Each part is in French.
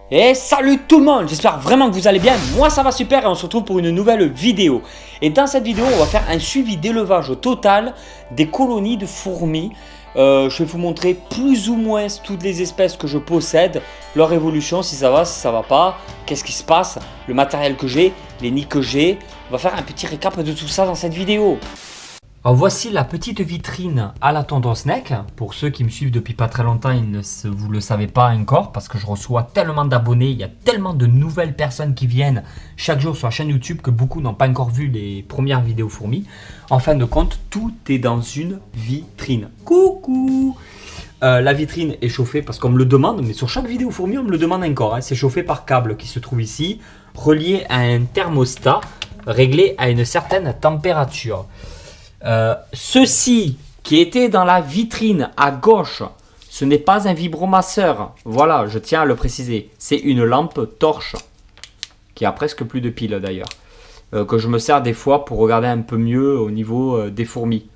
Et salut tout le monde, j'espère vraiment que vous allez bien, moi ça va super et on se retrouve pour une nouvelle vidéo. Et dans cette vidéo on va faire un suivi d'élevage total des colonies de fourmis. Je vais vous montrer plus ou moins toutes les espèces que je possède, leur évolution, si ça va pas, qu'est-ce qui se passe, le matériel que j'ai, les nids que j'ai. On va faire un petit récap de tout ça dans cette vidéo. Alors voici la petite vitrine à la tendance Snake. Pour ceux qui me suivent depuis pas très longtemps, vous ne le savez pas encore parce que je reçois tellement d'abonnés, il y a tellement de nouvelles personnes qui viennent chaque jour sur la chaîne YouTube que beaucoup n'ont pas encore vu les premières vidéos fourmis. En fin de compte, tout est dans une vitrine. Coucou! La vitrine est chauffée parce qu'on me le demande, mais sur chaque vidéo fourmi, on me le demande encore. C'est chauffé par câble qui se trouve ici, relié à un thermostat réglé à une certaine température. Ceci qui était dans la vitrine à gauche, ce n'est pas un vibromasseur. Voilà, je tiens à le préciser. C'est une lampe torche qui a presque plus de piles d'ailleurs. Que je me sers des fois pour regarder un peu mieux au niveau des fourmis.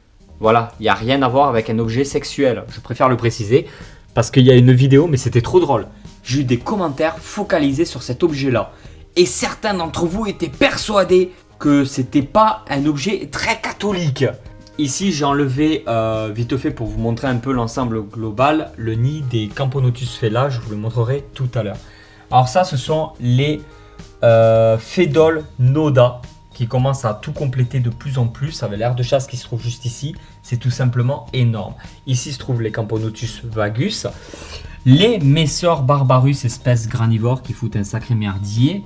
Voilà, il n'y a rien à voir avec un objet sexuel. Je préfère le préciser parce qu'il y a une vidéo, mais c'était trop drôle. J'ai eu des commentaires focalisés sur cet objet-là. Et certains d'entre vous étaient persuadés que c'était pas un objet très catholique. Ici j'ai enlevé vite fait pour vous montrer un peu l'ensemble global, le nid des Camponotus fela, je vous le montrerai tout à l'heure. Alors ça ce sont les Phédol Noda qui commencent à tout compléter de plus en plus avec l'aire de chasse qui se trouve juste ici, c'est tout simplement énorme. Ici se trouvent les Camponotus vagus, les Messor barbarus, espèces granivores qui foutent un sacré merdier.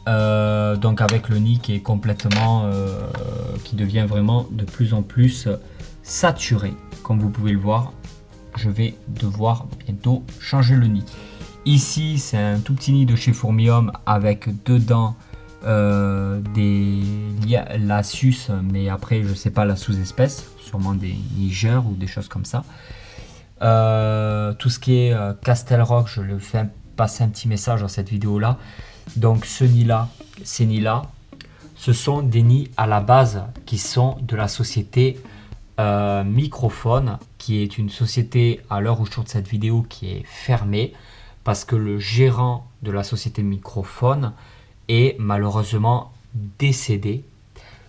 Donc avec le nid qui est complètement qui devient vraiment de plus en plus saturé, comme vous pouvez le voir. Je vais devoir bientôt changer le nid. Ici c'est un tout petit nid de chez Fourmium avec dedans des Lasius, mais après je sais pas la sous-espèce, sûrement des nigeurs ou des choses comme ça. Tout ce qui est Castelrock, je le fais passer un petit message dans cette vidéo là. Donc ce nid-là, ces nids-là, ce sont des nids à la base qui sont de la société Microphone, qui est une société à l'heure où je tourne cette vidéo qui est fermée parce que le gérant de la société Microphone est malheureusement décédé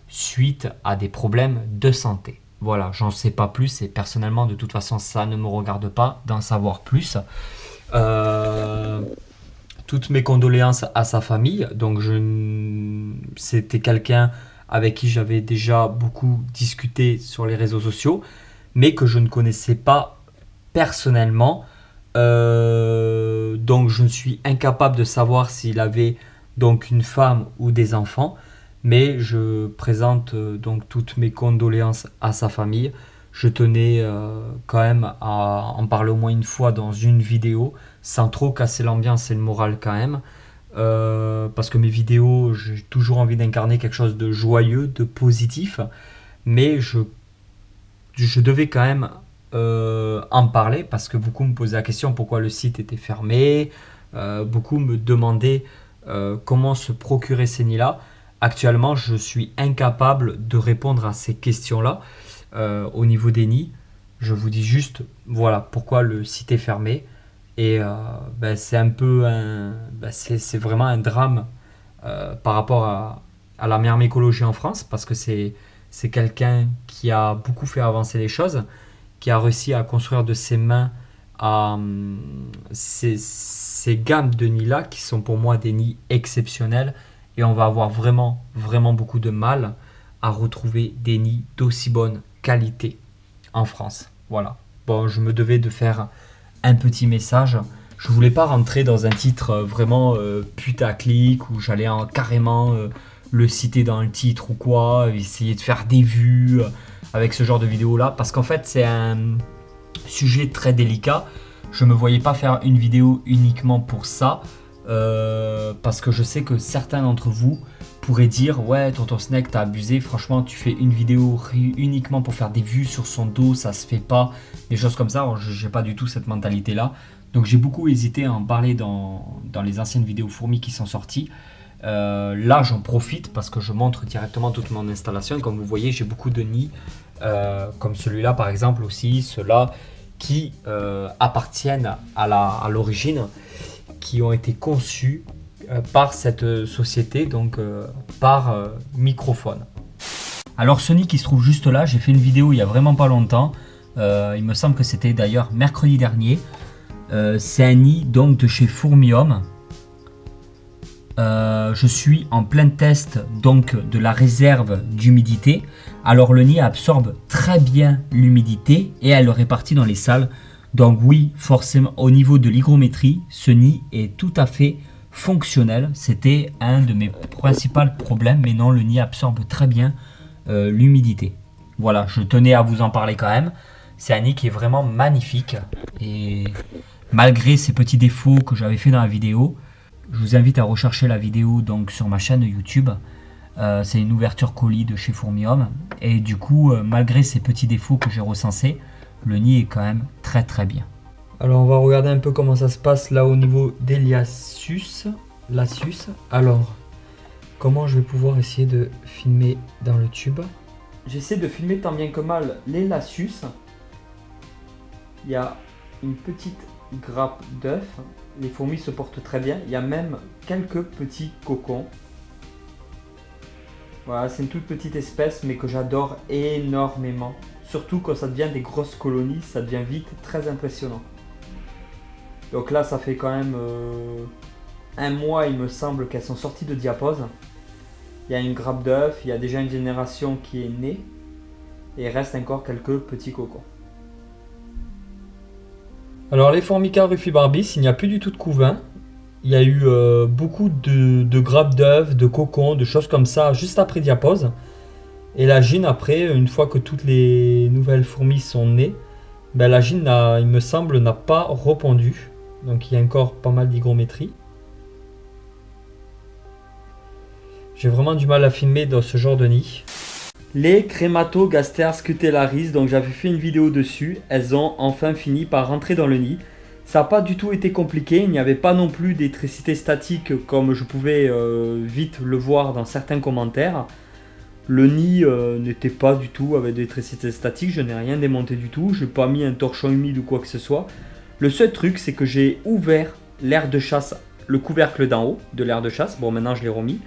suite à des problèmes de santé. Voilà, j'en sais pas plus et personnellement de toute façon ça ne me regarde pas d'en savoir plus. Toutes mes condoléances à sa famille. Donc c'était quelqu'un avec qui j'avais déjà beaucoup discuté sur les réseaux sociaux, mais que je ne connaissais pas personnellement. Donc je ne suis incapable de savoir s'il avait donc une femme ou des enfants, mais je présente donc toutes mes condoléances à sa famille. Je tenais quand même à en parler au moins une fois dans une vidéo, sans trop casser l'ambiance et le moral quand même. Parce que mes vidéos, j'ai toujours envie d'incarner quelque chose de joyeux, de positif. Mais je devais quand même en parler parce que beaucoup me posaient la question pourquoi le site était fermé. Beaucoup me demandaient comment se procurer ces nids-là. Actuellement, je suis incapable de répondre à ces questions-là. Au niveau des nids, je vous dis juste voilà pourquoi le site est fermé et c'est un peu c'est vraiment un drame par rapport à la myrmécologie en France parce que c'est quelqu'un qui a beaucoup fait avancer les choses, qui a réussi à construire de ses mains ces gammes de nids là qui sont pour moi des nids exceptionnels et on va avoir vraiment beaucoup de mal à retrouver des nids d'aussi bonne qualité en France. Voilà. Bon, je me devais de faire un petit message. Je voulais pas rentrer dans un titre vraiment putaclic où j'allais carrément le citer dans le titre ou quoi, essayer de faire des vues avec ce genre de vidéo là, parce qu'en fait c'est un sujet très délicat. Je me voyais pas faire une vidéo uniquement pour ça, parce que je sais que certains d'entre vous pourrait dire ouais tonton Snake t'as abusé, franchement tu fais une vidéo uniquement pour faire des vues sur son dos, ça se fait pas, des choses comme ça. Alors, j'ai pas du tout cette mentalité là, donc j'ai beaucoup hésité à en parler dans les anciennes vidéos fourmis qui sont sorties. Là j'en profite parce que je montre directement toute mon installation et comme vous voyez j'ai beaucoup de nids comme celui-là par exemple aussi, ceux-là qui appartiennent à l'origine qui ont été conçus par cette société, donc par Microphone. Alors ce nid qui se trouve juste là, j'ai fait une vidéo il y a vraiment pas longtemps, il me semble que c'était d'ailleurs mercredi dernier. C'est un nid donc de chez Fourmium. Je suis en plein test donc de la réserve d'humidité. Alors le nid absorbe très bien l'humidité et elle le répartit dans les salles. Donc oui, forcément au niveau de l'hygrométrie, ce nid est tout à fait fonctionnel. C'était un de mes principaux problèmes, mais non, le nid absorbe très bien l'humidité. Voilà, je tenais à vous en parler quand même. C'est un nid qui est vraiment magnifique et malgré ces petits défauts que j'avais fait dans la vidéo, je vous invite à rechercher la vidéo donc sur ma chaîne YouTube. C'est une ouverture colis de chez Fourmium. Et du coup, malgré ces petits défauts que j'ai recensés, le nid est quand même très très bien. Alors on va regarder un peu comment ça se passe là au niveau des Lasius. Alors, comment je vais pouvoir essayer de filmer dans le tube? J'essaie de filmer tant bien que mal les Lasius. Il y a une petite grappe d'œufs. Les fourmis se portent très bien. Il y a même quelques petits cocons. Voilà, c'est une toute petite espèce, mais que j'adore énormément. Surtout quand ça devient des grosses colonies, ça devient vite très impressionnant. Donc là, ça fait quand même un mois, il me semble, qu'elles sont sorties de diapause. Il y a une grappe d'œufs, il y a déjà une génération qui est née. Et il reste encore quelques petits cocons. Alors les Formica rufibarbis, il n'y a plus du tout de couvain. Il y a eu beaucoup de grappes d'œufs, de cocons, de choses comme ça juste après diapause. Et la gyne après, une fois que toutes les nouvelles fourmis sont nées, ben la gyne, il me semble, n'a pas répondu. Donc il y a encore pas mal d'hygrométrie. J'ai vraiment du mal à filmer dans ce genre de nid. Les Crématogaster scutellaris, donc j'avais fait une vidéo dessus, elles ont enfin fini par rentrer dans le nid. Ça n'a pas du tout été compliqué, il n'y avait pas non plus d'électricité statique comme je pouvais vite le voir dans certains commentaires. Le nid n'était pas du tout avec d'électricité statique, je n'ai rien démonté du tout, je n'ai pas mis un torchon humide ou quoi que ce soit. Le seul truc, c'est que j'ai ouvert l'air de chasse, le couvercle d'en haut de l'air de chasse, bon maintenant je l'ai remis.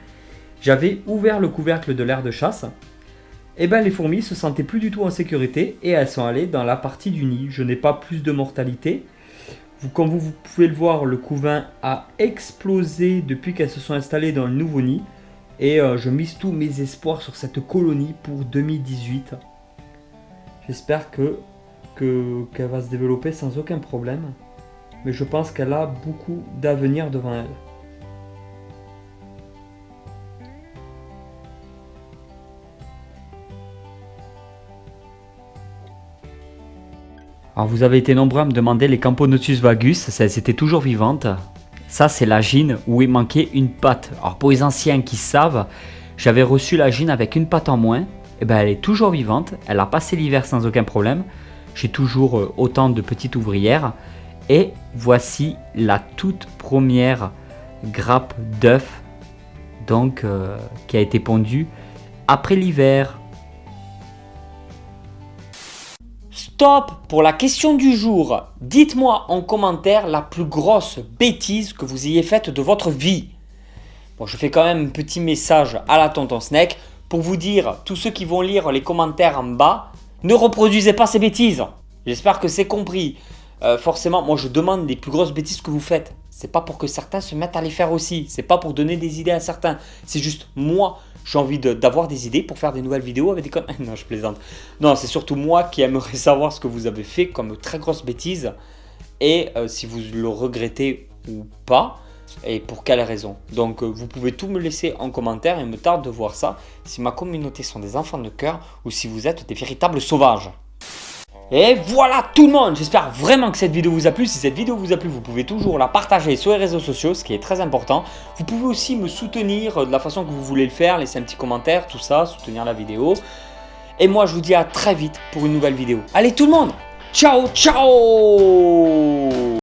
J'avais ouvert le couvercle de l'air de chasse. Et bien les fourmis se sentaient plus du tout en sécurité et elles sont allées dans la partie du nid. Je n'ai pas plus de mortalité. Comme vous pouvez le voir, le couvain a explosé depuis qu'elles se sont installées dans le nouveau nid. Et je mise tous mes espoirs sur cette colonie pour 2018. J'espère qu'elle va se développer sans aucun problème. Mais je pense qu'elle a beaucoup d'avenir devant elle. Alors vous avez été nombreux à me demander les Camponotus vagus, elles étaient toujours vivantes. Ça c'est la gyne où il manquait une patte. Alors pour les anciens qui savent, j'avais reçu la gyne avec une patte en moins. Et ben elle est toujours vivante, elle a passé l'hiver sans aucun problème. J'ai toujours autant de petites ouvrières. Et voici la toute première grappe d'œufs donc qui a été pondue après l'hiver. Stop pour la question du jour. Dites-moi en commentaire la plus grosse bêtise que vous ayez faite de votre vie. Bon, je fais quand même un petit message à la tonton Snake pour vous dire, tous ceux qui vont lire les commentaires en bas, ne reproduisez pas ces bêtises. J'espère que c'est compris. Forcément, moi je demande les plus grosses bêtises que vous faites. C'est pas pour que certains se mettent à les faire aussi. C'est pas pour donner des idées à certains. C'est juste moi, j'ai envie d'avoir des idées pour faire des nouvelles vidéos avec des conneries. Non, je plaisante. Non, c'est surtout moi qui aimerais savoir ce que vous avez fait comme très grosse bêtise. Et si vous le regrettez ou pas. Et pour quelle raison. Donc vous pouvez tout me laisser en commentaire. Il me tarde de voir ça. Si ma communauté sont des enfants de cœur ou si vous êtes des véritables sauvages. Et voilà tout le monde, j'espère vraiment que cette vidéo vous a plu. Si cette vidéo vous a plu, vous pouvez toujours la partager sur les réseaux sociaux, ce qui est très important. Vous pouvez aussi me soutenir de la façon que vous voulez le faire, laisser un petit commentaire, tout ça, soutenir la vidéo. Et moi je vous dis à très vite pour une nouvelle vidéo. Allez tout le monde, ciao ciao.